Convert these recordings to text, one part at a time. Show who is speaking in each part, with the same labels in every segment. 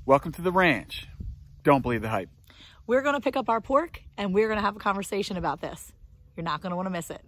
Speaker 1: Welcome to the ranch. Don't believe the hype.
Speaker 2: We're going to pick up our pork and we're going to have a conversation about this. You're not going to want to miss it.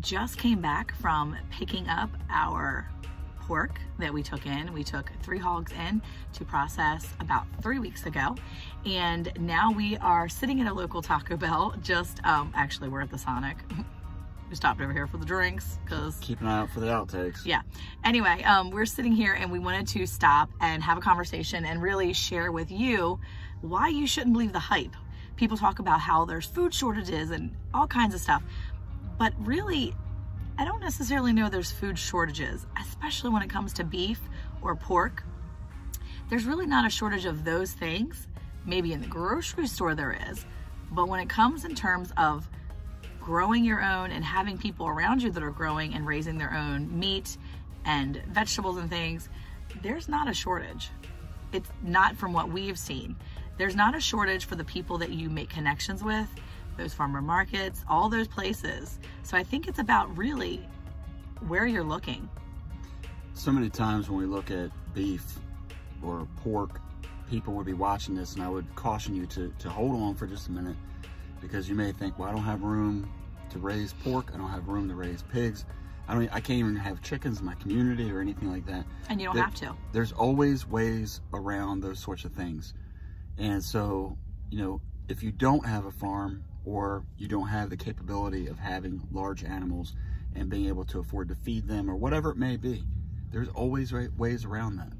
Speaker 2: Just came back from picking up our pork that we took in. We took 3 hogs in to process about 3 weeks ago. And now we are sitting at a local Taco Bell. Actually we're at the Sonic. We stopped over here for the drinks because
Speaker 1: keep an eye out for the outtakes.
Speaker 2: Yeah. Anyway, we're sitting here and we wanted to stop and have a conversation and really share with you why you shouldn't believe the hype. People talk about how there's food shortages and all kinds of stuff. But really, I don't necessarily know there's food shortages, especially when it comes to beef or pork. There's really not a shortage of those things. Maybe in the grocery store there is, but when it comes in terms of growing your own and having people around you that are growing and raising their own meat and vegetables and things, there's not a shortage. It's not from what we've seen. There's not a shortage for the people that you make connections with, those farmer markets, all those places. So I think it's about really where you're looking.
Speaker 1: So many times when we look at beef or pork, people would be watching this, and I would caution you to hold on for just a minute, because you may think, well, I don't have room to raise pork, I don't have room to raise pigs, I can't even have chickens in my community or anything like that.
Speaker 2: And you don't have to.
Speaker 1: There's always ways around those sorts of things. And so, if you don't have a farm, or you don't have the capability of having large animals and being able to afford to feed them, or whatever it may be, there's always ways around that.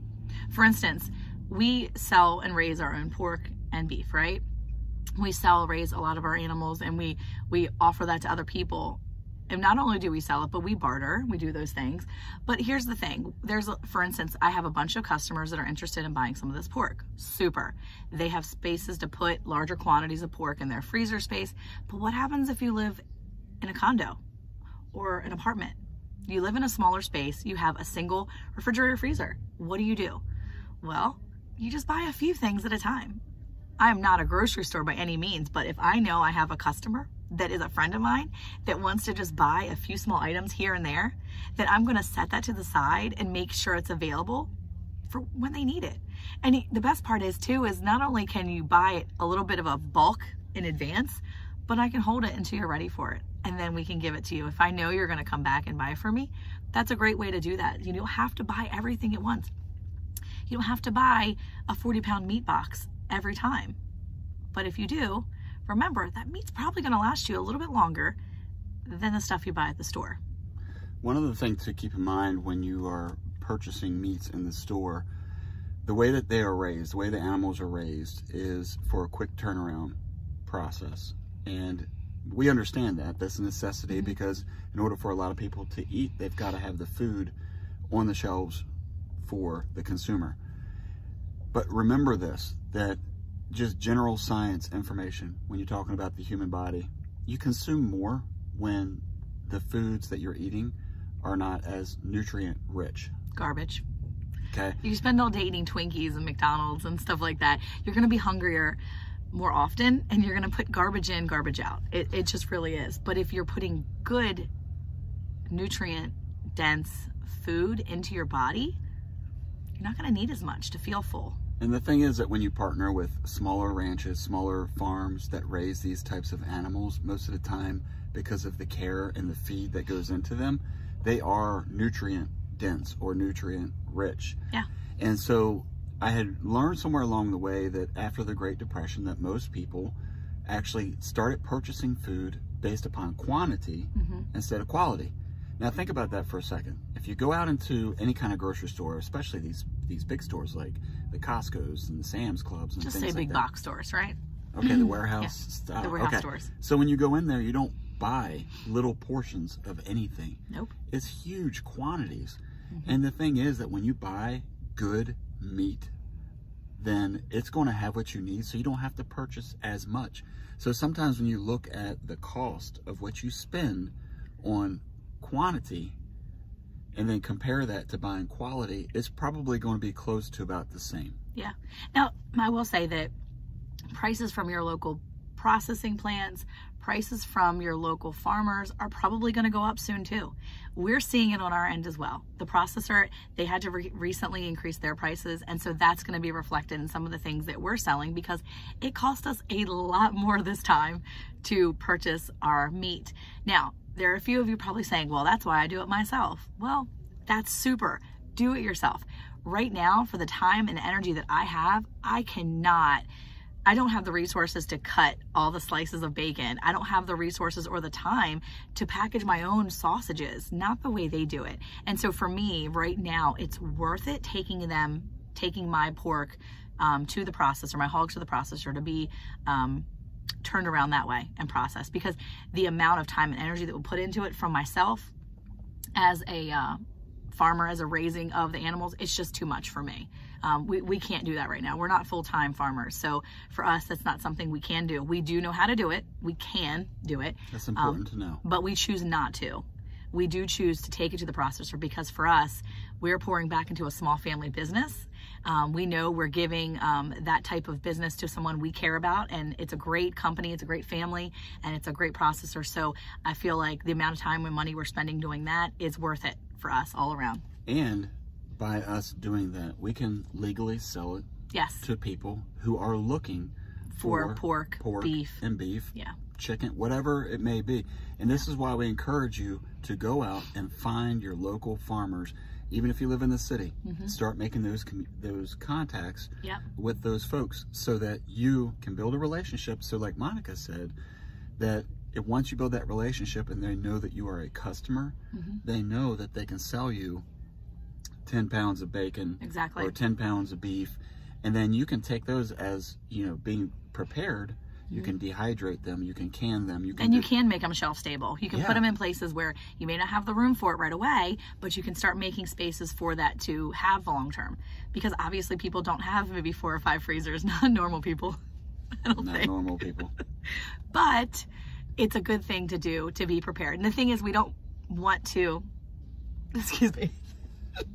Speaker 2: For instance, we sell and raise our own pork and beef, right? We raise a lot of our animals, and we offer that to other people. And not only do we sell it, but we barter, we do those things. But here's the thing. For instance, I have a bunch of customers that are interested in buying some of this pork. Super. They have spaces to put larger quantities of pork in their freezer space. But what happens if you live in a condo or an apartment? You live in a smaller space, you have a single refrigerator freezer. What do? Well, you just buy a few things at a time. I am not a grocery store by any means, but if I know I have a customer that is a friend of mine that wants to just buy a few small items here and there, then I'm going to set that to the side and make sure it's available for when they need it. And the best part is too, is not only can you buy a little bit of a bulk in advance, but I can hold it until you're ready for it. And then we can give it to you. If I know you're going to come back and buy for me, that's a great way to do that. You don't have to buy everything at once. You don't have to buy a 40-pound meat box every time. But if you do, remember that meat's probably going to last you a little bit longer than the stuff you buy at the store.
Speaker 1: One other thing to keep in mind when you are purchasing meats in the store, the way that they are raised, the way the animals are raised, is for a quick turnaround process. And we understand that. That's a necessity, because in order for a lot of people to eat, they've got to have the food on the shelves for the consumer. But remember this, that just general science information, when you're talking about the human body, you consume more when the foods that you're eating are not as nutrient rich.
Speaker 2: Garbage.
Speaker 1: Okay.
Speaker 2: You spend all day eating Twinkies and McDonald's and stuff like that. You're going to be hungrier more often, and you're going to put garbage in, garbage out. It just really is. But if you're putting good, nutrient dense food into your body, you're not going to need as much to feel full.
Speaker 1: And the thing is that when you partner with smaller ranches, smaller farms that raise these types of animals, most of the time, because of the care and the feed that goes into them, they are nutrient dense or nutrient rich.
Speaker 2: Yeah.
Speaker 1: And so I had learned somewhere along the way that after the Great Depression that most people actually started purchasing food based upon quantity instead of quality. Now think about that for a second. If you go out into any kind of grocery store, especially these big stores like the Costco's and the Sam's Clubs and
Speaker 2: just
Speaker 1: things
Speaker 2: say
Speaker 1: like
Speaker 2: big
Speaker 1: that.
Speaker 2: box stores, right?
Speaker 1: Okay, the warehouse style.
Speaker 2: The warehouse stores.
Speaker 1: So when you go in there, you don't buy little portions of anything.
Speaker 2: Nope.
Speaker 1: It's huge quantities. And the thing is that when you buy good meat, then it's going to have what you need, so you don't have to purchase as much. So sometimes when you look at the cost of what you spend on quantity and then compare that to buying quality, it's probably going to be close to about the same.
Speaker 2: Yeah. Now, I will say that prices from your local processing plants, prices from your local farmers are probably going to go up soon too. We're seeing it on our end as well. The processor, they had to recently increase their prices, and so that's going to be reflected in some of the things that we're selling because it cost us a lot more this time to purchase our meat. Now, there are a few of you probably saying, well, that's why I do it myself. Well, that's super. Do it yourself. Right now, for the time and energy that I have, I don't have the resources to cut all the slices of bacon. I don't have the resources or the time to package my own sausages, not the way they do it. And so for me right now, it's worth it taking my pork to the processor, my hogs to the processor to be turned around that way and processed, because the amount of time and energy that we'll put into it from myself as a farmer, as a raising of the animals, it's just too much for me. We can't do that right now. We're not full-time farmers. So for us, that's not something we can do. We do know how to do it. We can do it.
Speaker 1: That's important to know.
Speaker 2: But we choose not to. We do choose to take it to the processor because for us, we're pouring back into a small family business. We know we're giving that type of business to someone we care about, and it's a great company, it's a great family, and it's a great processor. So I feel like the amount of time and money we're spending doing that is worth it for us all around.
Speaker 1: And by us doing that, we can legally sell it to people who are looking for
Speaker 2: pork, beef,
Speaker 1: and beef, chicken, whatever it may be. And this is why we encourage you to go out and find your local farmers, even if you live in the city. Start making those contacts with those folks so that you can build a relationship. So like Monica said, that once you build that relationship and they know that you are a customer, they know that they can sell you 10 pounds of bacon or 10 pounds of beef, and then you can take those as, you know, being prepared. You can dehydrate them, you can can them, you can
Speaker 2: make them shelf stable. You can put them in places where you may not have the room for it right away, but you can start making spaces for that to have long term, because obviously people don't have maybe 4 or 5 freezers, not normal people. Not
Speaker 1: normal people.
Speaker 2: But it's a good thing to do, to be prepared. And the thing is, we don't want to, excuse me.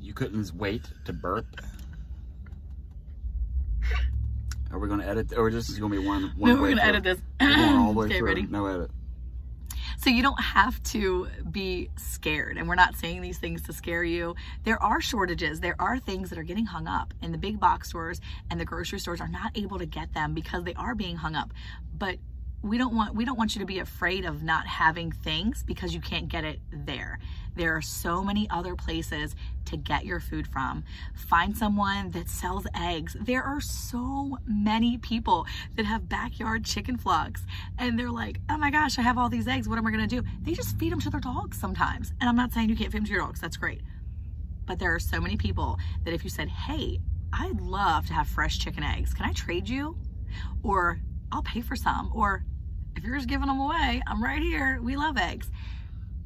Speaker 1: You couldn't wait to burp? Are we going to edit, or this is going to be one
Speaker 2: no, we're going to edit this.
Speaker 1: We're going all the way
Speaker 2: okay,
Speaker 1: through.
Speaker 2: Ready?
Speaker 1: No edit.
Speaker 2: So you don't have to be scared, and we're not saying these things to scare you. There are shortages. There are things that are getting hung up, and the big box stores and the grocery stores are not able to get them because they are being hung up. But we don't want you to be afraid of not having things because you can't get it there. There are so many other places to get your food from. Find someone that sells eggs. There are so many people that have backyard chicken flocks, and they're like, oh my gosh, I have all these eggs. What am I gonna do? They just feed them to their dogs sometimes. And I'm not saying you can't feed them to your dogs. That's great. But there are so many people that if you said, hey, I'd love to have fresh chicken eggs. Can I trade you? Or I'll pay for some. Or if you're just giving them away, I'm right here. We love eggs.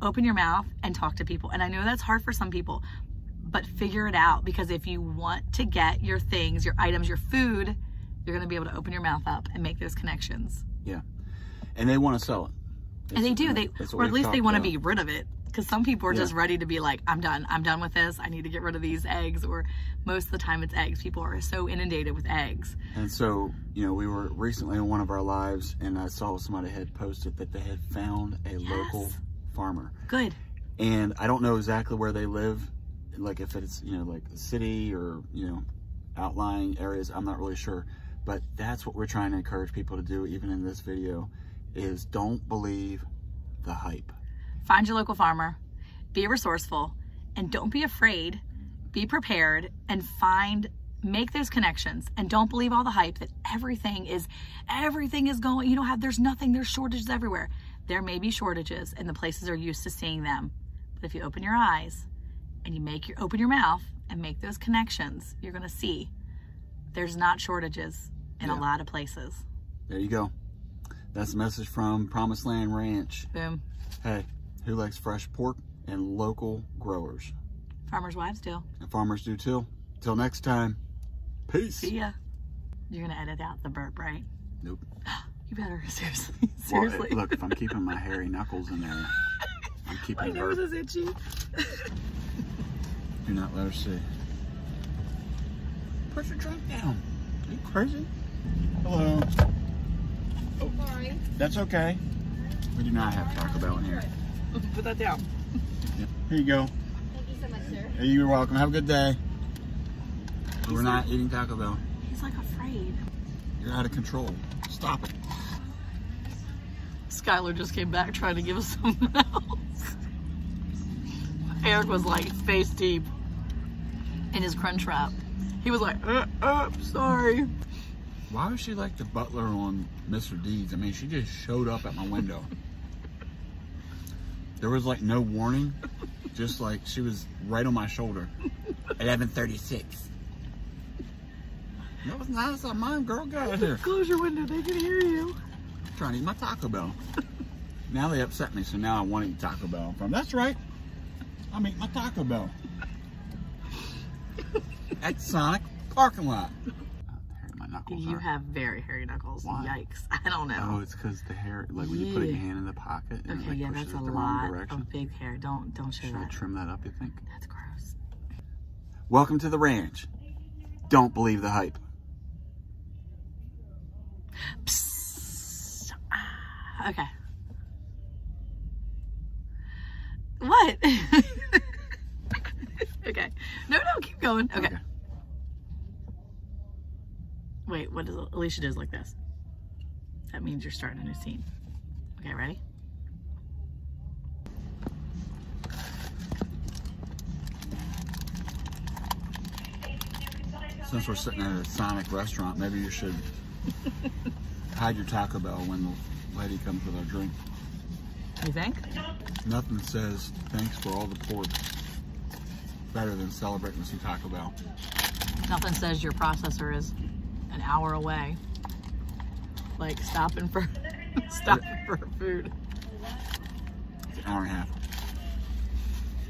Speaker 2: Open your mouth and talk to people. And I know that's hard for some people, but figure it out, because if you want to get your things, your items, your food, you're going to be able to open your mouth up and make those connections.
Speaker 1: Yeah. And they want to sell it.
Speaker 2: And they do. Or at least they want to be rid of it. Because some people are just ready to be like, I'm done with this. I need to get rid of these eggs. Or most of the time it's eggs. People are so inundated with eggs.
Speaker 1: And so, you know, we were recently in one of our lives, and I saw somebody had posted that they had found a local farmer.
Speaker 2: Good.
Speaker 1: And I don't know exactly where they live, like if it's, you know, like the city or, you know, outlying areas. I'm not really sure, but that's what we're trying to encourage people to do, even in this video, is don't believe the hype.
Speaker 2: Find your local farmer, be resourceful, and don't be afraid. Be prepared and make those connections, and don't believe all the hype that everything is going, there's shortages everywhere. There may be shortages and the places are used to seeing them. But if you open your eyes and you open your mouth and make those connections, you're gonna see there's not shortages in a lot of places.
Speaker 1: There you go. That's the message from Promised Land Ranch.
Speaker 2: Boom.
Speaker 1: Hey, who likes fresh pork and local growers?
Speaker 2: Farmers' wives do.
Speaker 1: And farmers do too. Till next time, peace.
Speaker 2: See ya. You're gonna edit out the burp, right?
Speaker 1: Nope.
Speaker 2: You better, seriously.
Speaker 1: Well, look, if I'm keeping my hairy knuckles in there, I'm keeping
Speaker 2: my nose is itchy.
Speaker 1: Do not let her see. Put your drink down. Are you crazy? Hello. Oh, sorry. That's okay. We do not have Taco Bell in here.
Speaker 2: Put that down.
Speaker 1: Yeah. Here you go.
Speaker 3: Thank you so much, sir.
Speaker 1: Hey, you're welcome. Have a good day. We're not eating Taco Bell.
Speaker 2: He's like afraid.
Speaker 1: You're out of control. Stop it.
Speaker 2: Skylar just came back trying to give us something else. Eric was like face deep in his crunch wrap. He was like, sorry.
Speaker 1: Why was she like the butler on Mr. Deeds? I mean, she just showed up at my window. There was like no warning. Just like she was right on my shoulder. 11:36. That was nice on mine, girl. Get out of here.
Speaker 2: Close your window, they can hear you.
Speaker 1: I'm trying to eat my Taco Bell. Now they upset me, so now I want to eat Taco Bell from. That's right. I'm eating my Taco Bell. At Sonic parking lot. My knuckles
Speaker 2: You have very hairy knuckles.
Speaker 1: Why?
Speaker 2: Yikes. I don't know.
Speaker 1: Oh, it's because the hair, like when you put your hand in the pocket and
Speaker 2: Okay,
Speaker 1: it
Speaker 2: yeah,
Speaker 1: pushes
Speaker 2: that's a
Speaker 1: it the wrong
Speaker 2: lot
Speaker 1: direction.
Speaker 2: of big hair. Don't show
Speaker 1: Should I
Speaker 2: that.
Speaker 1: trim that up, you think?
Speaker 2: That's gross.
Speaker 1: Welcome to the ranch. Don't believe the hype.
Speaker 2: Psst. Okay. What? Okay. No, keep going. Okay. Wait, what does Alicia does like this? That means you're starting a new scene. Okay, ready?
Speaker 1: Since we're sitting at a Sonic restaurant, maybe you should hide your Taco Bell when the lady comes with our drink.
Speaker 2: You think?
Speaker 1: Nothing says thanks for all the pork better than celebrating with some Taco Bell.
Speaker 2: Nothing says your processor is an hour away. Like stopping for food.
Speaker 1: It's an hour and a half.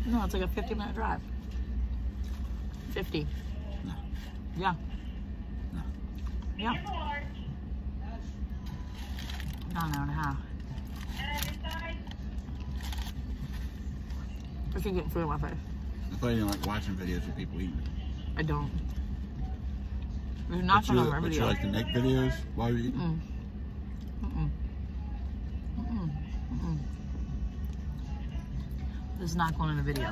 Speaker 2: No, it's like a 50-minute drive. 50.
Speaker 1: No.
Speaker 2: Yeah.
Speaker 1: No.
Speaker 2: Yeah. Not an hour and a half. I can get food in my face.
Speaker 1: I thought you didn't like watching videos of people eating.
Speaker 2: I don't. There's not some of our
Speaker 1: But
Speaker 2: videos.
Speaker 1: you like to make videos while you're eating?
Speaker 2: This is not going in a video.